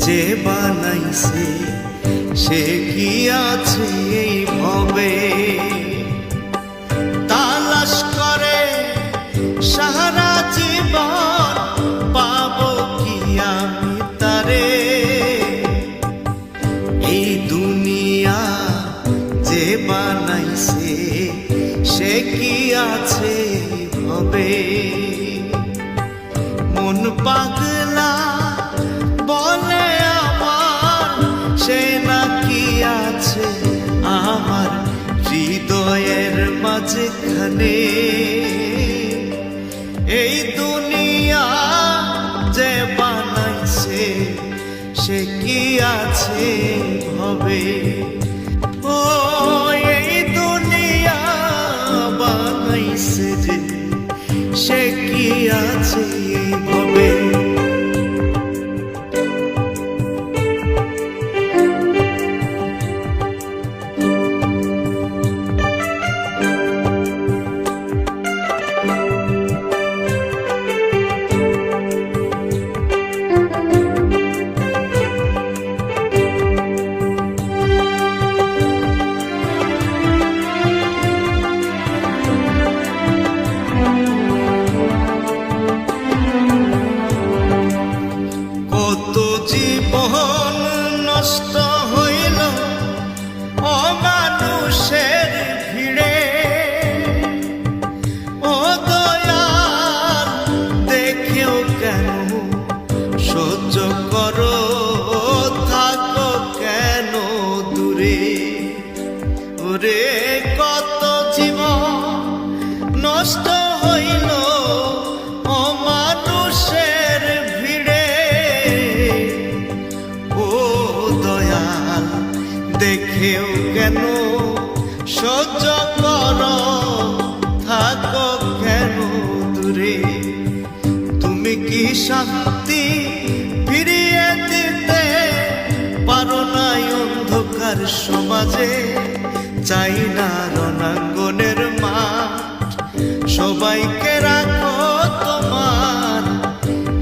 যে বানাইছে সে কি আছে এই ভবে, তালাশ করে সারা জীবন পাবো কি আমি তারে। এই দুনিয়া যে বানাইছে সে কি আছে ভবে। মন পাগলা বলে আমার সে নাকি আছে আমার হৃদয়ের মাঝখানে। এই দুনিয়া যে বানাইছে সে কি আছে ভবে। ও এই দুনিয়া বানাইছে যে সে কি আছে ভবে। জীবন নষ্ট হইল অমানুষের ভিড়ে। ও দয়াল দেখেও কেন সহ্য করো, থাকো কেন দূরে। ওরে কত জীবন নষ্ট হইল অমানুষের ভিড়ে। দেখেও কেন সহ্য করো, থাকো কেন দূরে। তুমি কি শান্তি ফিরিয়ে দিতে পারো না অন্ধকার সমাজে। চাই না রণাঙ্গনের মাঠ, সবাইকে রাখো তোমার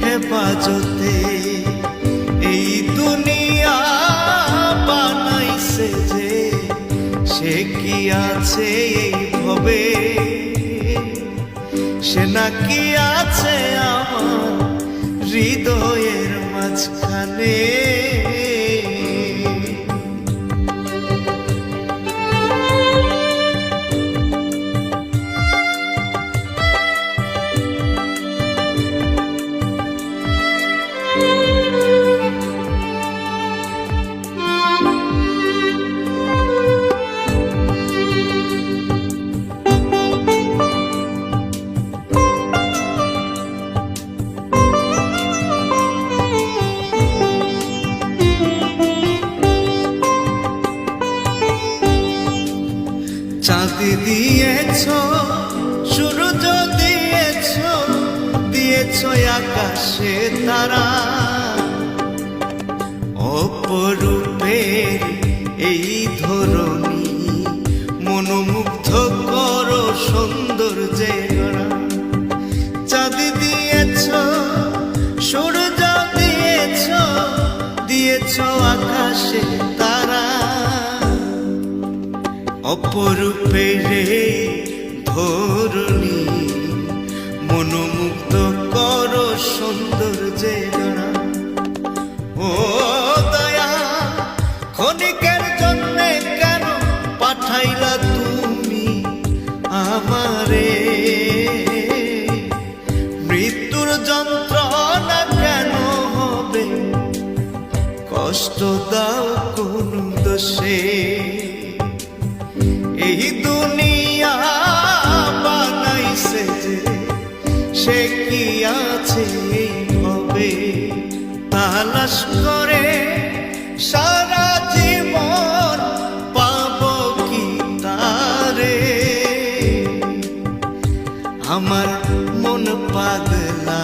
হেফাজতে। এই দুনিয়া বানাইছে যে সে কি আছে এই ভবে। সে নাকি আছে আমার হৃদয়ের মাঝখানে। চাঁদ দিয়েছ, সূর্য দিয়েছ, দিয়েছ আকাশে তারা। অপরূপের এই ধরণী মনোমুগ্ধ করো সৌন্দর্যে গড়া। চাঁদ দিয়েছ, সূর্য দিয়েছ, দিয়েছ আকাশে তারা। অপরূপের ধরণী মনোমুগ্ধ করো সৌন্দর্যে গড়া। ও দয়া ক্ষণিকের জন্য কেন পাঠাইলা তুমি আমারে। মৃত্যুর যন্ত্রণা কেন হবে, কষ্ট দাও কোন দোষে। এই দুনিয়া বানাইছে যে সে কি আছে এই ভবে। তালাশ করে সারা জীবন পাবো কি তারে। আমার মন পাগলা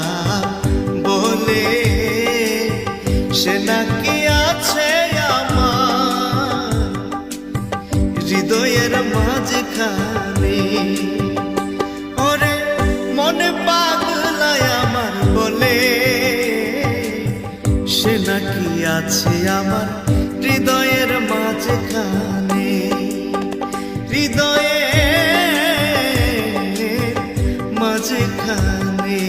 বলে সে নাকি আছে আমার হৃদয়ের মাঝখানে। ওরে মনে পাগলায় আমার বলে সে নাকি আছে আমার হৃদয়ের মাঝখানে, হৃদয়ের মাঝখানে।